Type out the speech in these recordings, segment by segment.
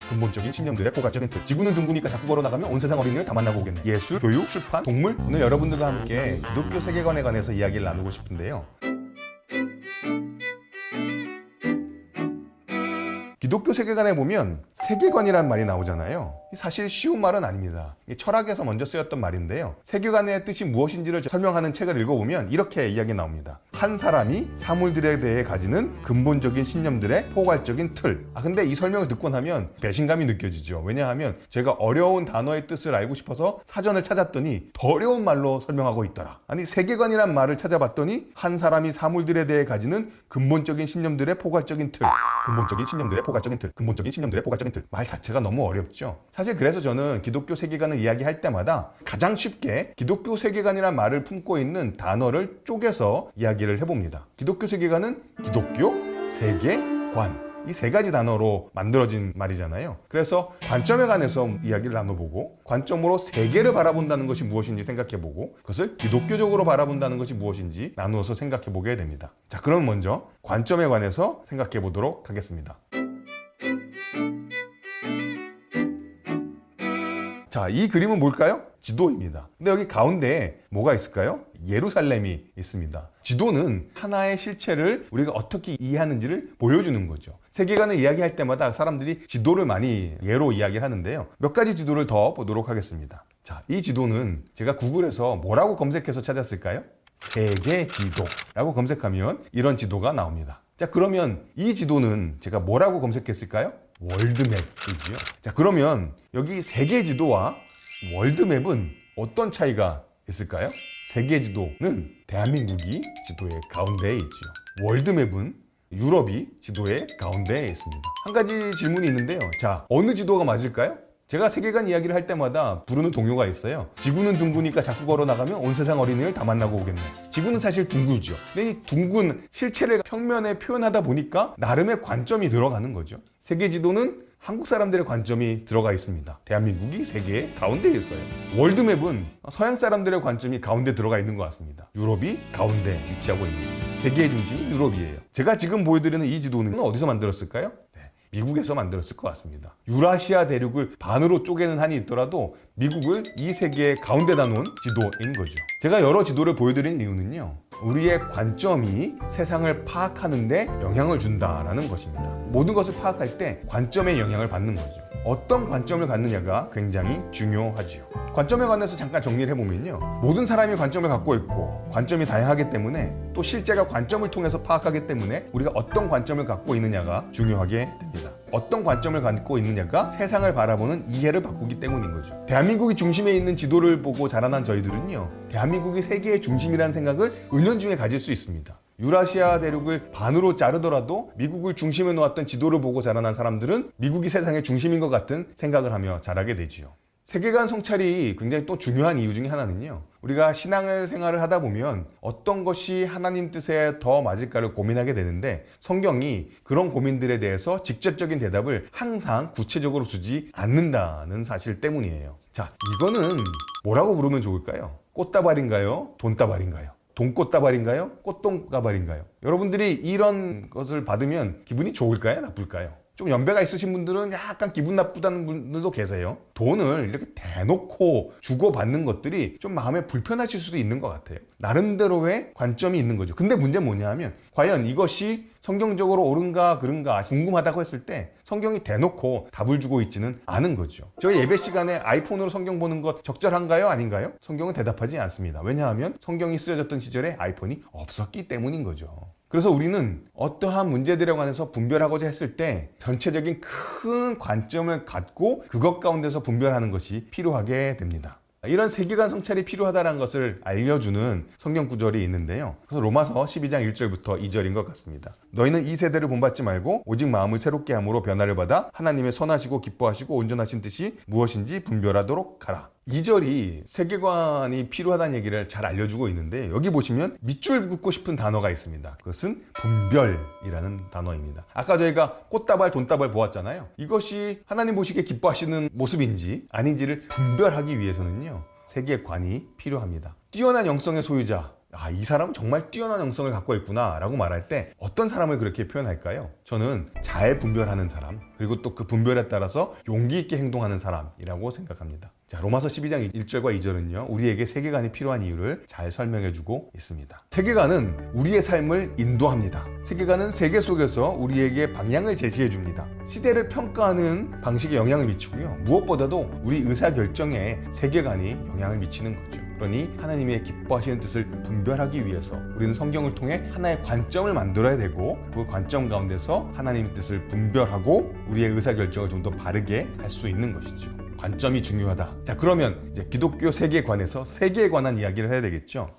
근본적인 신념들의 포괄적인 틀. 지구는 둥그니까 자꾸 걸어나가면 온 세상 어린이를 다 만나고 오겠네. 예술, 교육, 출판, 동물. 오늘 여러분들과 함께 기독교 세계관에 관해서 이야기를 나누고 싶은데요. 기독교 세계관에 보면 세계관이란 말이 나오잖아요. 사실 쉬운 말은 아닙니다. 철학에서 먼저 쓰였던 말인데요. 세계관의 뜻이 무엇인지를 설명하는 책을 읽어보면 이렇게 이야기 나옵니다. 한 사람이 사물들에 대해 가지는 근본적인 신념들의 포괄적인 틀. 근데 이 설명을 듣고 나면 배신감이 느껴지죠. 왜냐하면 제가 어려운 단어의 뜻을 알고 싶어서 사전을 찾았더니 더 어려운 말로 설명하고 있더라. 아니, 세계관이란 말을 찾아봤더니 한 사람이 사물들에 대해 가지는 근본적인 신념들의 포괄적인 틀. 근본적인 신념들의 포괄적인 틀. 근본적인 신념들의 포괄적인 틀. 말 자체가 너무 어렵죠. 사실 그래서 저는 기독교 세계관을 이야기할 때마다 가장 쉽게 기독교 세계관이란 말을 품고 있는 단어를 쪼개서 이야기를 해봅니다. 기독교 세계관은 기독교, 세계관. 이 세 가지 단어로 만들어진 말이잖아요. 그래서 관점에 관해서 이야기를 나눠보고, 관점으로 세계를 바라본다는 것이 무엇인지 생각해보고, 그것을 기독교적으로 바라본다는 것이 무엇인지 나누어서 생각해보게 됩니다. 자, 그럼 먼저 관점에 관해서 생각해보도록 하겠습니다. 자, 이 그림은 뭘까요? 지도입니다. 근데 여기 가운데에 뭐가 있을까요? 예루살렘이 있습니다. 지도는 하나의 실체를 우리가 어떻게 이해하는지를 보여주는 거죠. 세계관을 이야기할 때마다 사람들이 지도를 많이 예로 이야기를 하는데요. 몇 가지 지도를 더 보도록 하겠습니다. 자, 이 지도는 제가 구글에서 뭐라고 검색해서 찾았을까요? 세계 지도라고 검색하면 이런 지도가 나옵니다. 자, 그러면 이 지도는 제가 뭐라고 검색했을까요? 월드맵이지요. 자, 그러면 여기 세계 지도와 월드맵은 어떤 차이가 있을까요? 세계 지도는 대한민국이 지도의 가운데에 있지요. 월드맵은 유럽이 지도의 가운데에 있습니다. 한 가지 질문이 있는데요. 자, 어느 지도가 맞을까요? 제가 세계관 이야기를 할 때마다 부르는 동요가 있어요. 지구는 둥그니까 자꾸 걸어나가면 온 세상 어린이를 다 만나고 오겠네. 지구는 사실 둥글죠. 근데 이 둥근 실체를 평면에 표현하다 보니까 나름의 관점이 들어가는 거죠. 세계 지도는 한국 사람들의 관점이 들어가 있습니다. 대한민국이 세계의 가운데에 있어요. 월드맵은 서양 사람들의 관점이 가운데 들어가 있는 것 같습니다. 유럽이 가운데 위치하고 있는 거죠. 세계의 중심이 유럽이에요. 제가 지금 보여드리는 이 지도는 어디서 만들었을까요? 미국에서 만들었을 것 같습니다. 유라시아 대륙을 반으로 쪼개는 한이 있더라도 미국을 이 세계의 가운데다 놓은 지도인 거죠. 제가 여러 지도를 보여드린 이유는요, 우리의 관점이 세상을 파악하는 데 영향을 준다라는 것입니다. 모든 것을 파악할 때 관점의 영향을 받는 거죠. 어떤 관점을 갖느냐가 굉장히 중요하지요. 관점에 관해서 잠깐 정리를 해보면요, 모든 사람이 관점을 갖고 있고 관점이 다양하기 때문에, 또 실제가 관점을 통해서 파악하기 때문에 우리가 어떤 관점을 갖고 있느냐가 중요하게 됩니다. 어떤 관점을 갖고 있느냐가 세상을 바라보는 이해를 바꾸기 때문인 거죠. 대한민국이 중심에 있는 지도를 보고 자라난 저희들은요, 대한민국이 세계의 중심이라는 생각을 은연중에 가질 수 있습니다. 유라시아 대륙을 반으로 자르더라도 미국을 중심에 놓았던 지도를 보고 자라난 사람들은 미국이 세상의 중심인 것 같은 생각을 하며 자라게 되지요. 세계관 성찰이 굉장히 또 중요한 이유 중에 하나는요, 우리가 신앙을 생활을 하다 보면 어떤 것이 하나님 뜻에 더 맞을까를 고민하게 되는데, 성경이 그런 고민들에 대해서 직접적인 대답을 항상 구체적으로 주지 않는다는 사실 때문이에요. 자, 이거는 뭐라고 부르면 좋을까요? 꽃다발인가요? 돈다발인가요? 돈꽃다발인가요? 꽃돈다발인가요? 여러분들이 이런 것을 받으면 기분이 좋을까요? 나쁠까요? 좀 연배가 있으신 분들은 약간 기분 나쁘다는 분들도 계세요. 돈을 이렇게 대놓고 주고받는 것들이 좀 마음에 불편하실 수도 있는 것 같아요. 나름대로의 관점이 있는 거죠. 근데 문제는 뭐냐 하면, 과연 이것이 성경적으로 옳은가 그른가 궁금하다고 했을 때 성경이 대놓고 답을 주고 있지는 않은 거죠. 저희 예배 시간에 아이폰으로 성경 보는 것 적절한가요? 아닌가요? 성경은 대답하지 않습니다. 왜냐하면 성경이 쓰여졌던 시절에 아이폰이 없었기 때문인 거죠. 그래서 우리는 어떠한 문제들에 관해서 분별하고자 했을 때 전체적인 큰 관점을 갖고 그것 가운데서 분별하는 것이 필요하게 됩니다. 이런 세계관 성찰이 필요하다는 것을 알려주는 성경 구절이 있는데요. 그래서 로마서 12장 1절부터 2절인 것 같습니다. 너희는 이 세대를 본받지 말고 오직 마음을 새롭게 함으로 변화를 받아 하나님의 선하시고 기뻐하시고 온전하신 뜻이 무엇인지 분별하도록 하라. 2절이 세계관이 필요하다는 얘기를 잘 알려주고 있는데, 여기 보시면 밑줄 긋고 싶은 단어가 있습니다. 그것은 분별이라는 단어입니다. 아까 저희가 꽃다발, 돈다발 보았잖아요. 이것이 하나님 보시기에 기뻐하시는 모습인지 아닌지를 분별하기 위해서는요, 세계관이 필요합니다. 뛰어난 영성의 소유자, 이 사람은 정말 뛰어난 영성을 갖고 있구나 라고 말할 때 어떤 사람을 그렇게 표현할까요? 저는 잘 분별하는 사람, 그리고 또 그 분별에 따라서 용기 있게 행동하는 사람이라고 생각합니다. 자, 로마서 12장 1절과 2절은요, 우리에게 세계관이 필요한 이유를 잘 설명해주고 있습니다. 세계관은 우리의 삶을 인도합니다. 세계관은 세계 속에서 우리에게 방향을 제시해줍니다. 시대를 평가하는 방식에 영향을 미치고요, 무엇보다도 우리 의사결정에 세계관이 영향을 미치는 거죠. 그러니 하나님의 기뻐하시는 뜻을 분별하기 위해서 우리는 성경을 통해 하나의 관점을 만들어야 되고, 그 관점 가운데서 하나님의 뜻을 분별하고 우리의 의사결정을 좀 더 바르게 할 수 있는 것이죠. 관점이 중요하다. 자, 그러면 이제 기독교 세계관에서 세계에 관한 이야기를 해야 되겠죠.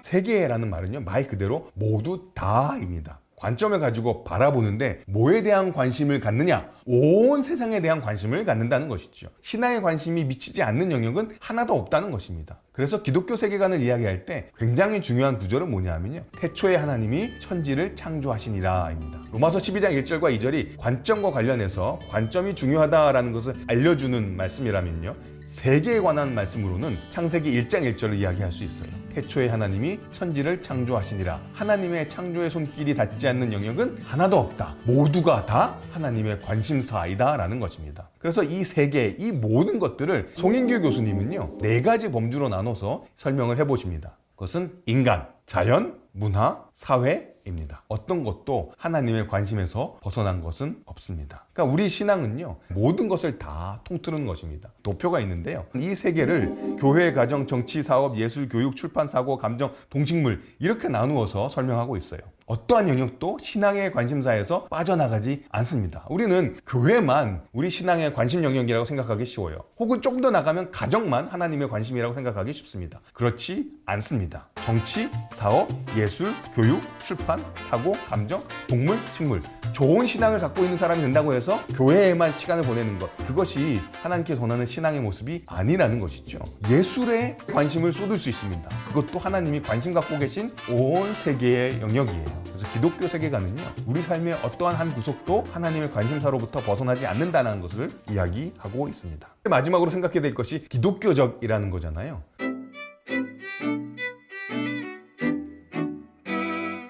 세계라는 말은요, 말 그대로 모두 다입니다. 관점을 가지고 바라보는데 뭐에 대한 관심을 갖느냐? 온 세상에 대한 관심을 갖는다는 것이죠. 신앙에 관심이 미치지 않는 영역은 하나도 없다는 것입니다. 그래서 기독교 세계관을 이야기할 때 굉장히 중요한 구절은 뭐냐면요, 태초에 하나님이 천지를 창조하시니라입니다. 로마서 12장 1절과 2절이 관점과 관련해서 관점이 중요하다라는 것을 알려주는 말씀이라면요, 세계에 관한 말씀으로는 창세기 1장 1절을 이야기할 수 있어요. 태초에 하나님이 천지를 창조하시니라. 하나님의 창조의 손길이 닿지 않는 영역은 하나도 없다. 모두가 다 하나님의 관심사이다 라는 것입니다. 그래서 이 세계, 이 모든 것들을 송인규 교수님은요, 4가지 범주로 나눠서 설명을 해보십니다. 그것은 인간, 자연, 문화, 사회입니다. 어떤 것도 하나님의 관심에서 벗어난 것은 없습니다. 그러니까 우리 신앙은요, 모든 것을 다 통틀는 것입니다. 도표가 있는데요, 이 세계를 교회, 가정, 정치, 사업, 예술, 교육, 출판, 사고, 감정, 동식물 이렇게 나누어서 설명하고 있어요. 어떠한 영역도 신앙의 관심사에서 빠져나가지 않습니다. 우리는 교회만 우리 신앙의 관심 영역이라고 생각하기 쉬워요. 혹은 조금 더 나가면 가정만 하나님의 관심이라고 생각하기 쉽습니다. 그렇지 않습니다. 정치, 사업, 예술, 교육, 출판, 사고, 감정, 동물, 식물. 좋은 신앙을 갖고 있는 사람이 된다고 해서 교회에만 시간을 보내는 것, 그것이 하나님께서 원하는 신앙의 모습이 아니라는 것이죠. 예술에 관심을 쏟을 수 있습니다. 그것도 하나님이 관심 갖고 계신 온 세계의 영역이에요. 그래서 기독교 세계관은요, 우리 삶의 어떠한 한 구석도 하나님의 관심사로부터 벗어나지 않는다는 것을 이야기하고 있습니다. 마지막으로 생각해야 될 것이 기독교적이라는 거잖아요.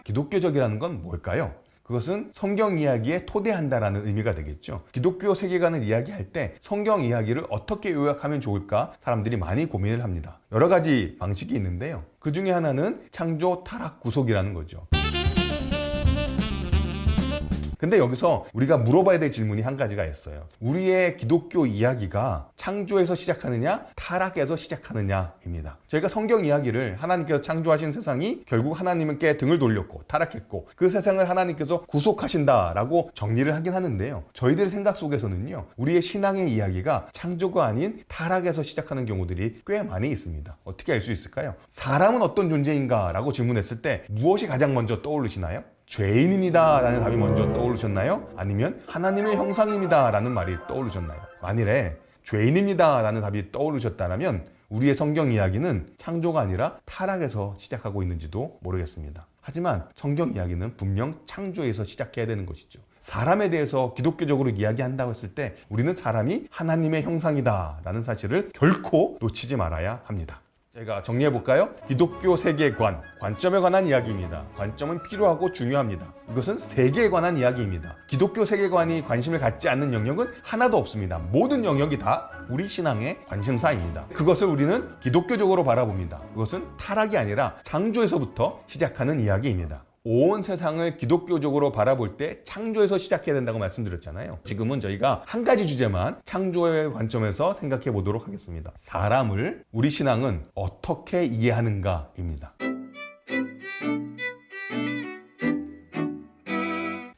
기독교적이라는 건 뭘까요? 그것은 성경 이야기에 토대한다라는 의미가 되겠죠. 기독교 세계관을 이야기할 때 성경 이야기를 어떻게 요약하면 좋을까 사람들이 많이 고민을 합니다. 여러 가지 방식이 있는데요, 그 중에 하나는 창조, 타락, 구속이라는 거죠. 근데 여기서 우리가 물어봐야 될 질문이 한 가지가 있어요. 우리의 기독교 이야기가 창조에서 시작하느냐, 타락에서 시작하느냐입니다. 저희가 성경 이야기를 하나님께서 창조하신 세상이 결국 하나님께 등을 돌렸고 타락했고 그 세상을 하나님께서 구속하신다라고 정리를 하긴 하는데요, 저희들의 생각 속에서는요, 우리의 신앙의 이야기가 창조가 아닌 타락에서 시작하는 경우들이 꽤 많이 있습니다. 어떻게 알 수 있을까요? 사람은 어떤 존재인가 라고 질문했을 때 무엇이 가장 먼저 떠오르시나요? 죄인입니다 라는 답이 먼저 떠오르셨나요? 아니면 하나님의 형상입니다 라는 말이 떠오르셨나요? 만일에 죄인입니다 라는 답이 떠오르셨다면 우리의 성경 이야기는 창조가 아니라 타락에서 시작하고 있는지도 모르겠습니다. 하지만 성경 이야기는 분명 창조에서 시작해야 되는 것이죠. 사람에 대해서 기독교적으로 이야기한다고 했을 때 우리는 사람이 하나님의 형상이다 라는 사실을 결코 놓치지 말아야 합니다. 제가 정리해볼까요? 기독교 세계관, 관점에 관한 이야기입니다. 관점은 필요하고 중요합니다. 이것은 세계에 관한 이야기입니다. 기독교 세계관이 관심을 갖지 않는 영역은 하나도 없습니다. 모든 영역이 다 우리 신앙의 관심사입니다. 그것을 우리는 기독교적으로 바라봅니다. 그것은 타락이 아니라 창조에서부터 시작하는 이야기입니다. 온 세상을 기독교적으로 바라볼 때 창조에서 시작해야 된다고 말씀드렸잖아요. 지금은 저희가 한 가지 주제만 창조의 관점에서 생각해 보도록 하겠습니다. 사람을 우리 신앙은 어떻게 이해하는가입니다.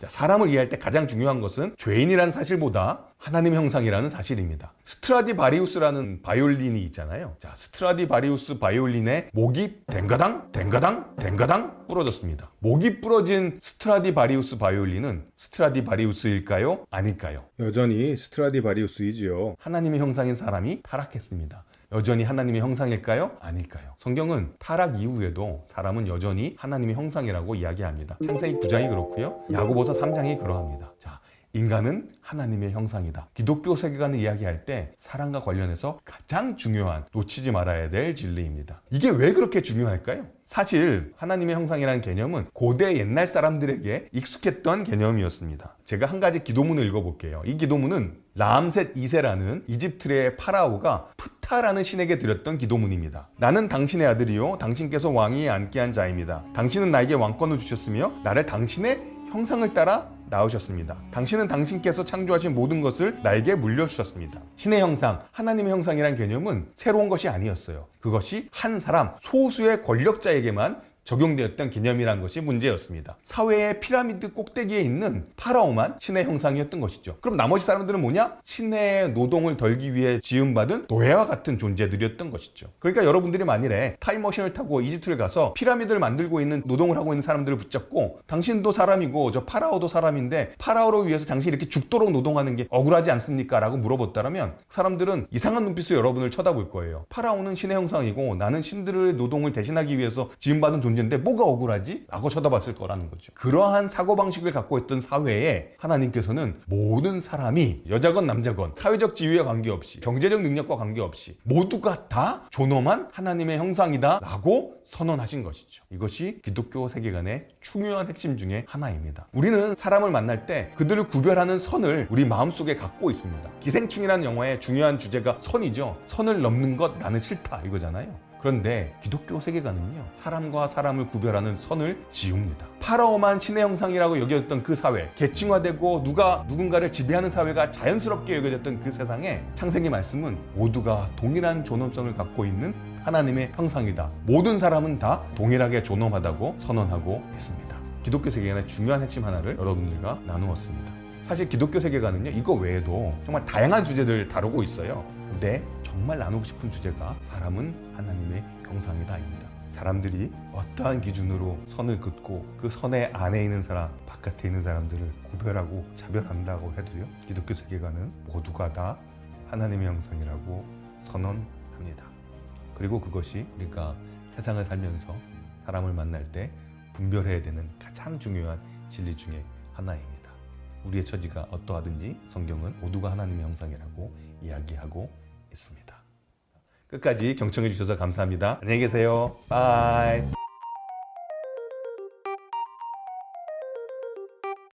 사람을 이해할 때 가장 중요한 것은 죄인이라는 사실보다 하나님의 형상이라는 사실입니다. 스트라디바리우스라는 바이올린이 있잖아요. 자, 스트라디바리우스 바이올린의 목이 댕가당 댕가당 댕가당 부러졌습니다. 목이 부러진 스트라디바리우스 바이올린은 스트라디바리우스일까요? 아닐까요? 여전히 스트라디바리우스이지요. 하나님의 형상인 사람이 타락했습니다. 여전히 하나님의 형상일까요? 아닐까요? 성경은 타락 이후에도 사람은 여전히 하나님의 형상이라고 이야기합니다. 창세기 9장이 그렇고요, 야고보서 3장이 그러합니다. 자, 인간은 하나님의 형상이다. 기독교 세계관을 이야기할 때 사랑과 관련해서 가장 중요한 놓치지 말아야 될 진리입니다. 이게 왜 그렇게 중요할까요? 사실 하나님의 형상이라는 개념은 고대 옛날 사람들에게 익숙했던 개념이었습니다. 제가 한 가지 기도문을 읽어볼게요. 이 기도문은 라암셋 2세라는 이집트의 파라오가 프타라는 신에게 드렸던 기도문입니다. 나는 당신의 아들이요 당신께서 왕위에 앉게 한 자입니다. 당신은 나에게 왕권을 주셨으며 나를 당신의 형상을 따라 낳으셨습니다. 당신은 당신께서 창조하신 모든 것을 나에게 물려주셨습니다. 신의 형상, 하나님의 형상이란 개념은 새로운 것이 아니었어요. 그것이 한 사람, 소수의 권력자에게만 적용되었던 개념이란 것이 문제였습니다. 사회의 피라미드 꼭대기에 있는 파라오만 신의 형상이었던 것이죠. 그럼 나머지 사람들은 뭐냐? 신의 노동을 덜기 위해 지음받은 노예와 같은 존재들이었던 것이죠. 그러니까 여러분들이 만일에 타임머신을 타고 이집트를 가서 피라미드를 만들고 있는 노동을 하고 있는 사람들을 붙잡고 당신도 사람이고 저 파라오도 사람인데 파라오를 위해서 당신이 이렇게 죽도록 노동하는 게 억울하지 않습니까? 라고 물어봤다면 사람들은 이상한 눈빛으로 여러분을 쳐다볼 거예요. 파라오는 신의 형상이고 나는 신들의 노동을 대신하기 위해서 지음받은 존재인데 뭐가 억울하지? 라고 쳐다봤을 거라는 거죠. 그러한 사고방식을 갖고 있던 사회에 하나님께서는 모든 사람이 여자건 남자건 사회적 지위와 관계없이 경제적 능력과 관계없이 모두가 다 존엄한 하나님의 형상이다 라고 선언하신 것이죠. 이것이 기독교 세계관의 중요한 핵심 중에 하나입니다. 우리는 사람을 만날 때 그들을 구별하는 선을 우리 마음속에 갖고 있습니다. 기생충이라는 영화의 중요한 주제가 선이죠. 선을 넘는 것 나는 싫다 이거잖아요. 그런데 기독교 세계관은요, 사람과 사람을 구별하는 선을 지웁니다. 파라오만 신의 형상이라고 여겨졌던 그 사회, 계층화되고 누가 누군가를 지배하는 사회가 자연스럽게 여겨졌던 그 세상에 창세기 말씀은 모두가 동일한 존엄성을 갖고 있는 하나님의 형상이다. 모든 사람은 다 동일하게 존엄하다고 선언하고 있습니다. 기독교 세계관의 중요한 핵심 하나를 여러분들과 나누었습니다. 사실 기독교 세계관은요, 이거 외에도 정말 다양한 주제들을 다루고 있어요. 근데 정말 나누고 싶은 주제가 사람은 하나님의 형상이다입니다. 사람들이 어떠한 기준으로 선을 긋고 그 선의 안에 있는 사람, 바깥에 있는 사람들을 구별하고 차별한다고 해도요, 기독교 세계관은 모두가 다 하나님의 형상이라고 선언합니다. 그리고 그것이 우리가 세상을 살면서 사람을 만날 때 분별해야 되는 가장 중요한 진리 중에 하나입니다. 우리의 처지가 어떠하든지 성경은 모두가 하나님의 형상이라고 이야기하고 있습니다. 끝까지 경청해 주셔서 감사합니다. 안녕히 계세요. 바이.